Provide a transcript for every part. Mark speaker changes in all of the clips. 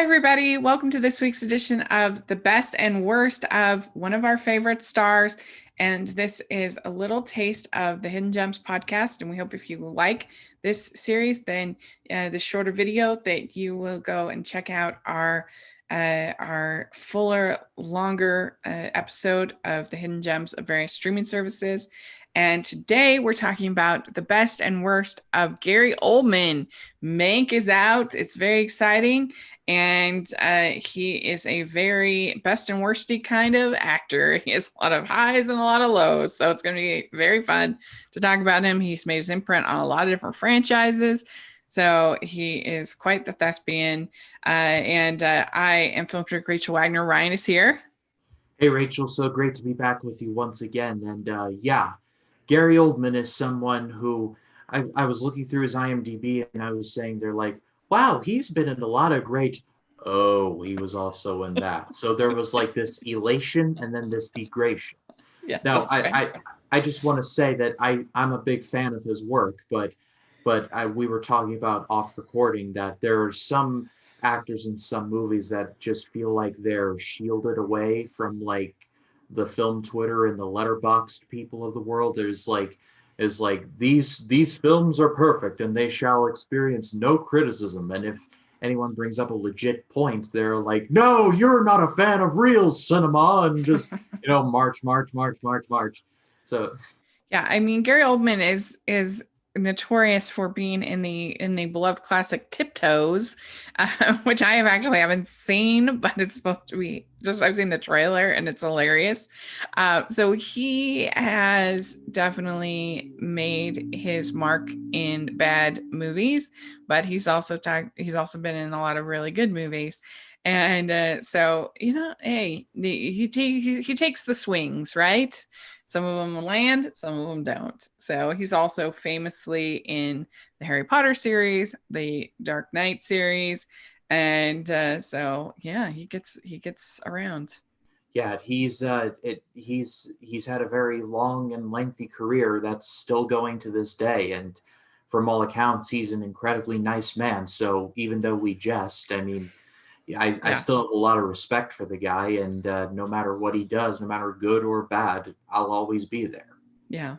Speaker 1: Hi, everybody. Welcome to this week's edition of The Best and Worst of one of our favorite stars. And this is a little taste of the Hidden Gems podcast. And we hope if you like this series, then this shorter video that you will go and check out our fuller, longer episode of the Hidden Gems of various streaming services. And today we're talking about the best and worst of Gary Oldman. Mank is out. It's very exciting. And he is a very best and worsty kind of actor. He has a lot of highs and a lot of lows. So it's going to be very fun to talk about him. He's made his imprint on a lot of different franchises. So he is quite the thespian. I am film critic Rachel Wagner. Ryan is here.
Speaker 2: Hey Rachel, so great to be back with you once again. And yeah, Gary Oldman is someone who I was looking through his IMDb and I was saying they're like, wow, he's been in a lot of great. Oh, he was also in that. So there was like this elation and then this degradation.
Speaker 1: Yeah,
Speaker 2: Now,
Speaker 1: that's right.
Speaker 2: I just want to say that I'm a big fan of his work, but we were talking about off recording that there are some actors in some movies that just feel like they're shielded away from like the film Twitter and the letterboxed people of the world. Is like these films are perfect and they shall experience no criticism. And if anyone brings up a legit point, they're like, no, you're not a fan of real cinema, and just march, march, march, march, march. So
Speaker 1: Yeah, I mean Gary Oldman is notorious for being in the beloved classic Tiptoes, which I haven't seen, but it's supposed to be just I've seen the trailer and it's hilarious. So he has definitely made his mark in bad movies, but he's also been in a lot of really good movies. And so hey, he takes the swings, right? Some of them land, some of them don't. So he's also famously in the Harry Potter series, the Dark Knight series, and so yeah, he gets around.
Speaker 2: yeah, he's had a very long and lengthy career that's still going to this day, and from all accounts, he's an incredibly nice man. So even though we jest, I mean, yeah, I
Speaker 1: Yeah,
Speaker 2: still have a lot of respect for the guy, and no matter what he does, no matter good or bad, I'll always be there.
Speaker 1: yeah.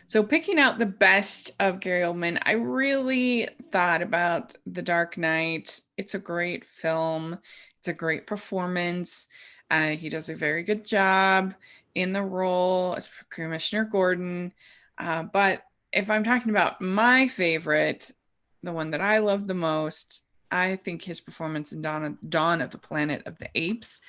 Speaker 1: So picking out the best of Gary Oldman, I really thought about The Dark Knight. It's a great film. It's a great performance. He does a very good job in the role as Commissioner Gordon. But if I'm talking about my favorite, the one that I love the most, I think his performance in Dawn of the Planet of the Apes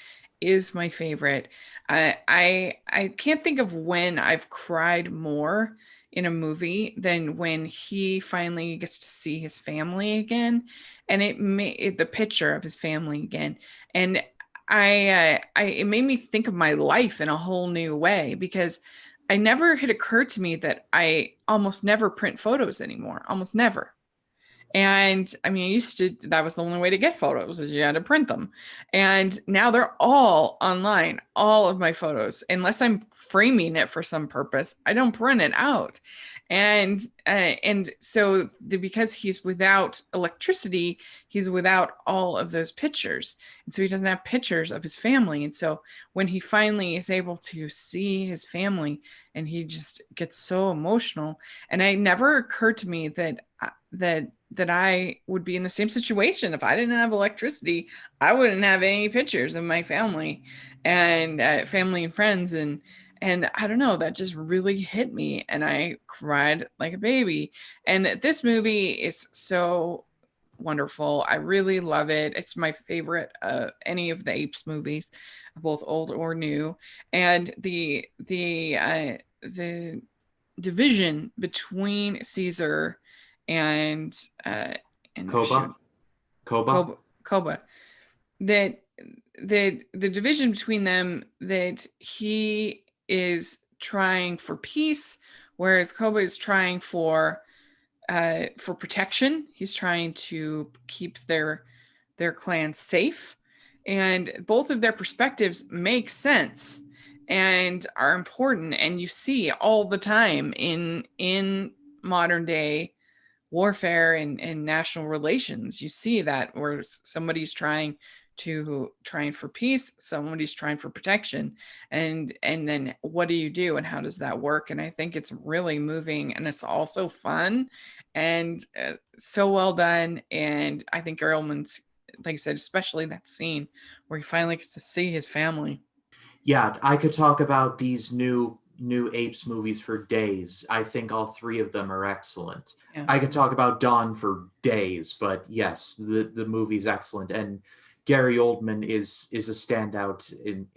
Speaker 1: is my favorite. I can't think of when I've cried more in a movie than when he finally gets to see his family again, and it made the picture of his family again, and it made me think of my life in a whole new way because I never had occurred to me that I almost never print photos anymore, almost never. And I mean, that was the only way to get photos is you had to print them. And now they're all online, all of my photos, unless I'm framing it for some purpose, I don't print it out. And so because he's without electricity, he's without all of those pictures. And so he doesn't have pictures of his family. And so when he finally is able to see his family and he just gets so emotional, and it never occurred to me that I would be in the same situation if I didn't have electricity. I wouldn't have any pictures of my family and family and friends, and I don't know, that just really hit me, and I cried like a baby. And this movie is so wonderful. I really love it. It's my favorite any of the Apes movies, both old or new. And the division between Caesar and shoot,
Speaker 2: Koba, Koba.
Speaker 1: Koba, that the division between them, that he is trying for peace, whereas Koba is trying for protection. He's trying to keep their clan safe, and both of their perspectives make sense and are important, and you see all the time in modern day warfare and national relations. You see that where somebody's trying for peace, somebody's trying for protection, and then what do you do and how does that work? And I think it's really moving, and it's also fun, and so well done. And I think Earlman's, like I said, especially that scene where he finally gets to see his family.
Speaker 2: Yeah, I could talk about these new Apes movies for days. I think all three of them are excellent.
Speaker 1: Yeah.
Speaker 2: I could talk about Dawn for days, but yes, the movie's excellent, and Gary Oldman is a standout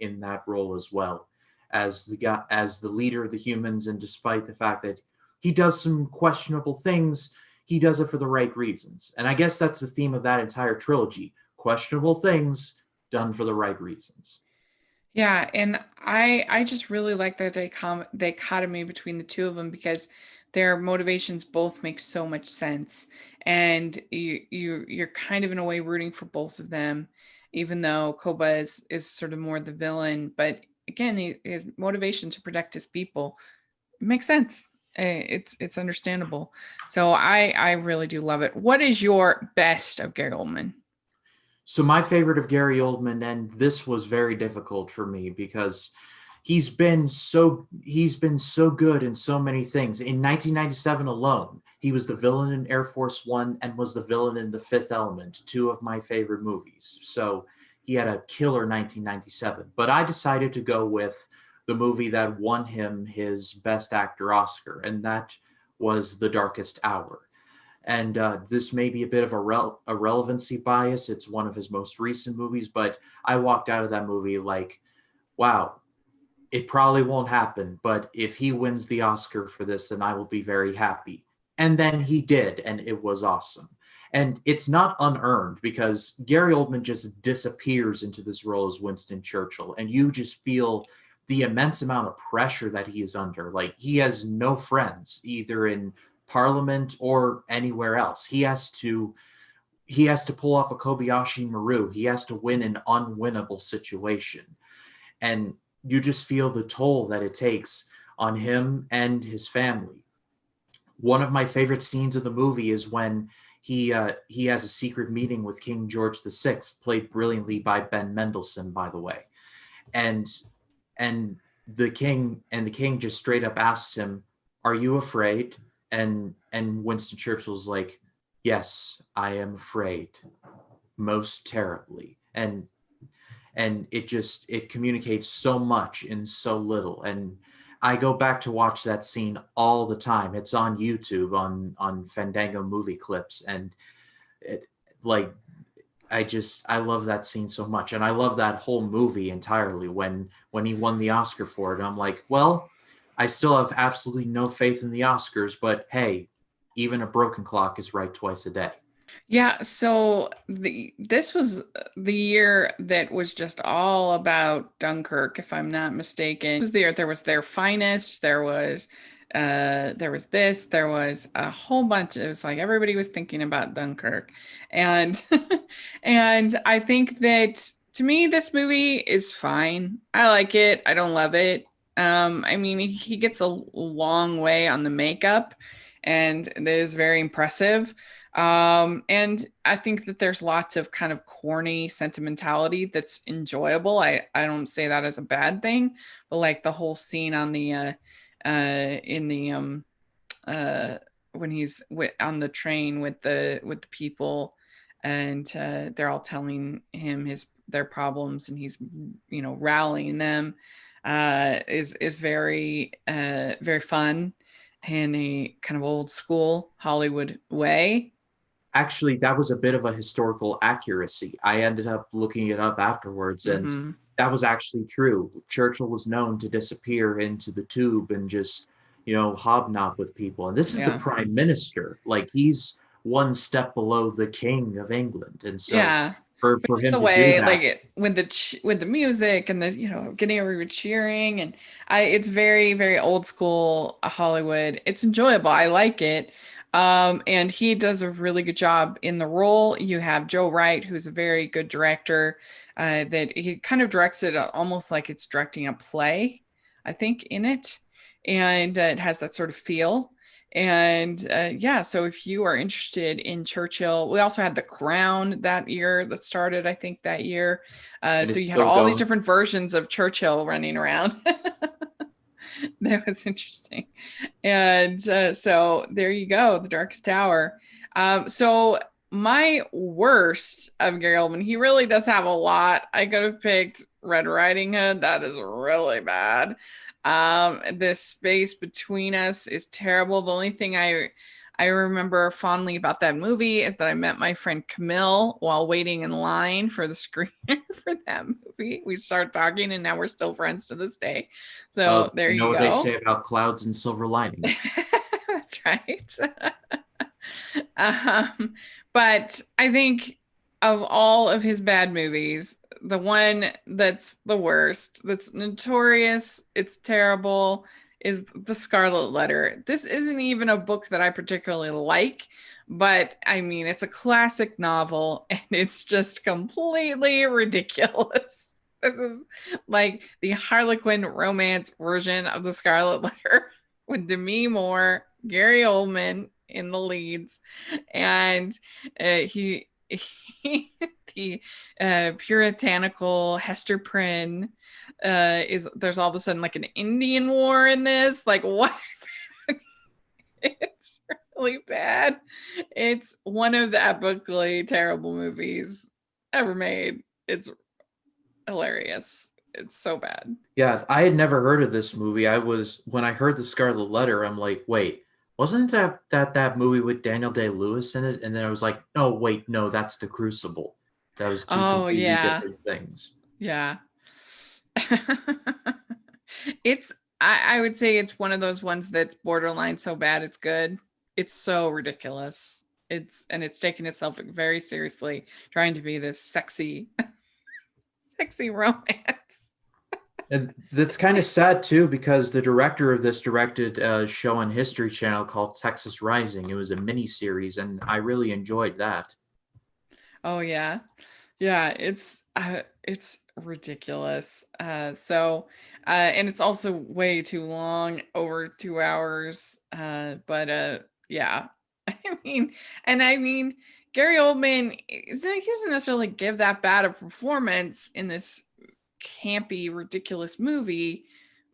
Speaker 2: in that role as well as the guy as the leader of the humans. And despite the fact that he does some questionable things, he does it for the right reasons. And I guess that's the theme of that entire trilogy: questionable things done for the right reasons.
Speaker 1: Yeah, and I just really like that dichotomy between the two of them because their motivations both make so much sense, and you're kind of in a way rooting for both of them, even though Koba is sort of more the villain. But again, his motivation to protect his people makes sense. It's understandable. So I really do love it. What is your best of Gary Oldman?
Speaker 2: So my favorite of Gary Oldman, and this was very difficult for me because he's been so good in so many things. In 1997 alone, he was the villain in Air Force One and was the villain in The Fifth Element, two of my favorite movies. So he had a killer 1997. But I decided to go with the movie that won him his Best Actor Oscar, and that was The Darkest Hour. And this may be a bit of a relevancy bias. It's one of his most recent movies, but I walked out of that movie like, wow, it probably won't happen, but if he wins the Oscar for this, then I will be very happy. And then he did, and it was awesome. And it's not unearned because Gary Oldman just disappears into this role as Winston Churchill, and you just feel the immense amount of pressure that he is under. Like, he has no friends, either in Parliament or anywhere else. He has to pull off a Kobayashi Maru. He has to win an unwinnable situation. And you just feel the toll that it takes on him and his family. One of my favorite scenes of the movie is when he has a secret meeting with King George VI, played brilliantly by Ben Mendelsohn, by the way. And and the king just straight up asks him, "Are you afraid?" And Winston Churchill's like, "Yes, I am afraid, most terribly." And it communicates so much in so little. And I go back to watch that scene all the time. It's on YouTube on Fandango movie clips, and it like I love that scene so much, and I love that whole movie entirely. When he won the Oscar for it, I'm like, well, I still have absolutely no faith in the Oscars, but hey, even a broken clock is right twice a day.
Speaker 1: Yeah, so this was the year that was just all about Dunkirk, if I'm not mistaken. It was the year there was Their Finest, there was this, there was a whole bunch. It was like everybody was thinking about Dunkirk. And and I think that to me this movie is fine. I like it. I don't love it. I mean he gets a long way on the makeup and it is very impressive. And I think that there's lots of kind of corny sentimentality that's enjoyable. I don't say that as a bad thing, but like the whole scene on the in the uh when he's on the train with the people and they're all telling him their problems and he's rallying them is very fun in a kind of old school Hollywood way.
Speaker 2: Actually, that was a bit of a historical accuracy. I ended up looking it up afterwards, and
Speaker 1: Hmm.
Speaker 2: that was actually true. Churchill was known to disappear into the tube and just, hobnob with people. And this is the
Speaker 1: Yeah.
Speaker 2: prime minister. Like, he's one step below the king of England. And so
Speaker 1: Yeah. But
Speaker 2: for
Speaker 1: just
Speaker 2: him
Speaker 1: the
Speaker 2: to do
Speaker 1: way, like
Speaker 2: that,
Speaker 1: it with with the music and the getting everyone cheering and it's very old school Hollywood. It's enjoyable. I like it. And he does a really good job in the role. You have Joe Wright, who's a very good director. That he kind of directs it almost like it's directing a play, I think, in it, and it has that sort of feel. And yeah, so if you are interested in Churchill, we also had The Crown that year that started, I think, that year.
Speaker 2: And
Speaker 1: So
Speaker 2: it's
Speaker 1: you had
Speaker 2: still
Speaker 1: all these
Speaker 2: going.
Speaker 1: different versions of Churchill running around. That was interesting. And so there you go, The Darkest Tower. So my worst of Gary Oldman, he really does have a lot. I could have picked Red Riding Hood. That is really bad. This space between us is terrible. The only thing I remember fondly about that movie is that I met my friend Camille while waiting in line for the screener for that movie. We started talking, and now we're still friends to this day. So
Speaker 2: Well,
Speaker 1: there
Speaker 2: you know
Speaker 1: you
Speaker 2: what they
Speaker 1: go.
Speaker 2: say about clouds and silver linings.
Speaker 1: That's right. um, but I think of all of his bad movies, the one that's the worst, that's notorious, it's terrible, is The Scarlet Letter. This isn't even a book that I particularly like, but I mean, it's a classic novel and it's just completely ridiculous. This is like the Harlequin romance version of The Scarlet Letter with Demi Moore, Gary Oldman in the leads, and he the puritanical Hester Prynne is there's all of a sudden like an Indian war in this. Like what? It's really bad. It's one of the epically terrible movies ever made. It's hilarious. It's so bad.
Speaker 2: Yeah, I had never heard of this movie. I was when I heard the Scarlet Letter, I'm like, wait, wasn't that movie with Daniel Day-Lewis in it? And then I was like, oh wait, no, that's The Crucible. That was two
Speaker 1: Oh
Speaker 2: completely
Speaker 1: yeah,
Speaker 2: different things.
Speaker 1: yeah. It's I would say it's one of those ones that's borderline so bad it's good. It's so ridiculous. It's taking itself very seriously, trying to be this sexy, sexy romance.
Speaker 2: And that's kind of sad too, because the director of this directed a show on History Channel called Texas Rising. It was a mini series, and I really enjoyed that.
Speaker 1: Oh yeah. Yeah, it's ridiculous. And it's also way too long, over 2 hours. But yeah, I mean, I mean, Gary Oldman he doesn't necessarily give that bad a performance in this campy, ridiculous movie,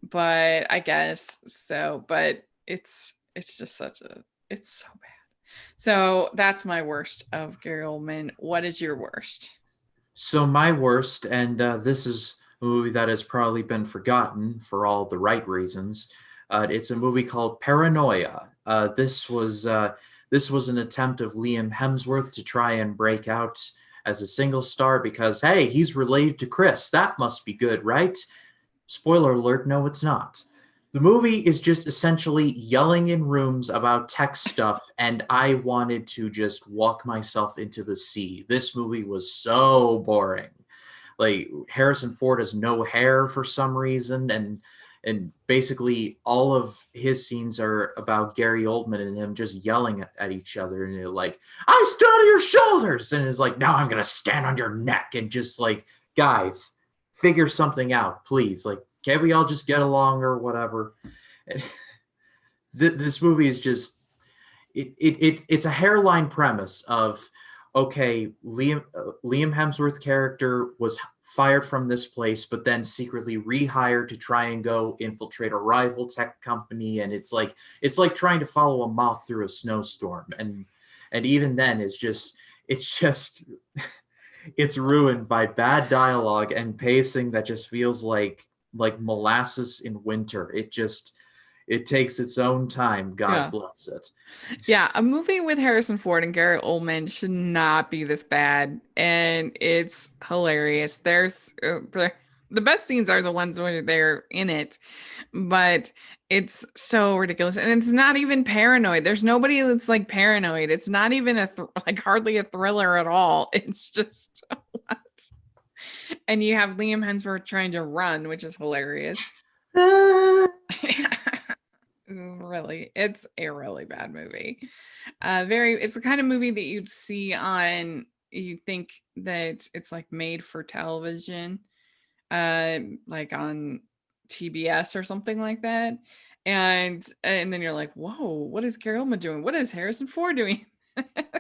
Speaker 1: but I guess so. But it's just it's so bad. So that's my worst of Gary Oldman. What is your worst?
Speaker 2: So my worst, and this is a movie that has probably been forgotten for all the right reasons. It's a movie called Paranoia. This was an attempt of Liam Hemsworth to try and break out as a single star because hey, he's related to Chris. That must be good, right? Spoiler alert, no, it's not. The movie is just essentially yelling in rooms about tech stuff, and I wanted to just walk myself into the sea. This movie was so boring. Like Harrison Ford has no hair for some reason, and basically all of his scenes are about Gary Oldman and him just yelling at each other, and you're like, "I stood on your shoulders," and it's like, "Now I'm gonna stand on your neck," and just like, guys, figure something out, please. Like, can't we all just get along or whatever? This movie is just it's a hairline premise of okay, Liam Hemsworth character was fired from this place, but then secretly rehired to try and go infiltrate a rival tech company, and it's like trying to follow a moth through a snowstorm, and even then it's just it's ruined by bad dialogue and pacing that just feels like molasses in winter. It takes its own time. God
Speaker 1: Yeah.
Speaker 2: bless it.
Speaker 1: Yeah, a movie with Harrison Ford and Gary Oldman should not be this bad, and it's hilarious. The best scenes are the ones where they're in it, but it's so ridiculous, and it's not even paranoid. There's nobody that's like paranoid. It's not even like hardly a thriller at all. It's just what? And you have Liam Hemsworth trying to run, which is hilarious. It's a really bad movie. It's the kind of movie that you'd see on, you think that it's like made for television, like on TBS or something like that. And then you're like, whoa, what is Gary Oldman doing? What is Harrison Ford doing?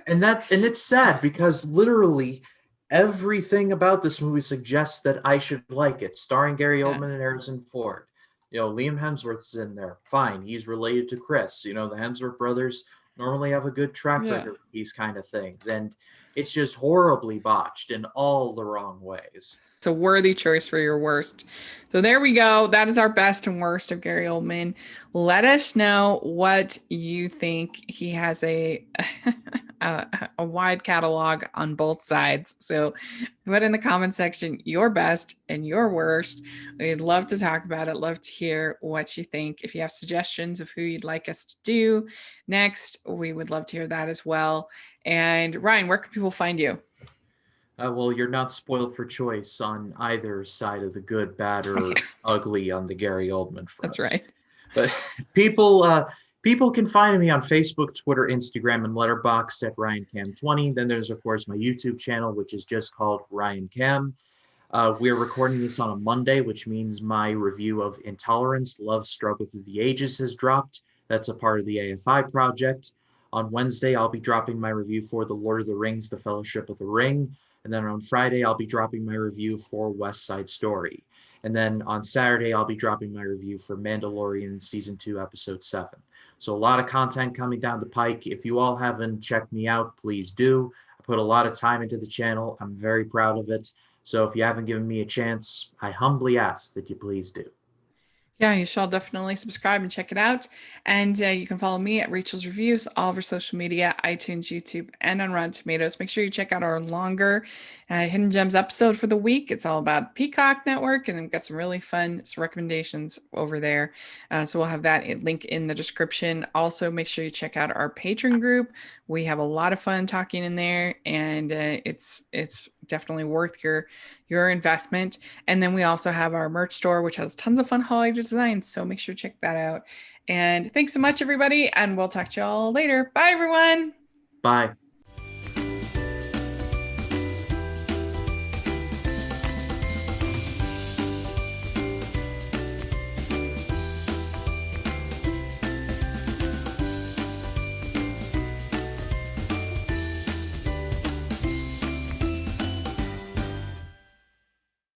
Speaker 2: And it's sad because literally everything about this movie suggests that I should like it. Starring Gary
Speaker 1: Yeah.
Speaker 2: Oldman and Harrison Ford. Liam Hemsworth's in there. Fine, he's related to Chris. The Hemsworth brothers normally have a good track
Speaker 1: Yeah.
Speaker 2: record with these kind of things, and it's just horribly botched in all the wrong ways.
Speaker 1: It's a worthy choice for your worst. So there we go. That is our best and worst of Gary Oldman. Let us know what you think. He has a wide catalog on both sides. So put in the comment section your best and your worst. We'd love to talk about it. Love to hear what you think. If you have suggestions of who you'd like us to do next, we would love to hear that as well. And Ryan, where can people find you?
Speaker 2: Well, you're not spoiled for choice on either side of the good, bad, or ugly on the Gary Oldman
Speaker 1: That's
Speaker 2: front.
Speaker 1: right.
Speaker 2: But people can find me on Facebook, Twitter, Instagram, and Letterboxd at RyanCam20. Then there's of course my YouTube channel, which is just called Ryan Cam. We're recording this on a Monday, which means my review of Intolerance: Love Struggle Through the Ages has dropped. That's a part of the AFI project. On Wednesday, I'll be dropping my review for The Lord of the Rings: The Fellowship of the Ring. And then on Friday, I'll be dropping my review for West Side Story. And then on Saturday, I'll be dropping my review for Mandalorian Season 2, Episode 7. So a lot of content coming down the pike. If you all haven't checked me out, please do. I put a lot of time into the channel. I'm very proud of it. So if you haven't given me a chance, I humbly ask that you please do.
Speaker 1: Yeah, you shall definitely subscribe and check it out. And you can follow me at Rachel's Reviews, all over social media, iTunes, YouTube, and on Rotten Tomatoes. Make sure you check out our longer Hidden Gems episode for the week. It's all about Peacock Network, and we've got some really fun recommendations over there. So we'll have that link in the description. Also, make sure you check out our Patreon group. We have a lot of fun talking in there, and it's definitely worth your investment. And then we also have our merch store, which has tons of fun holiday designs. So make sure to check that out. And thanks so much, everybody. And we'll talk to y'all later. Bye, everyone.
Speaker 2: Bye.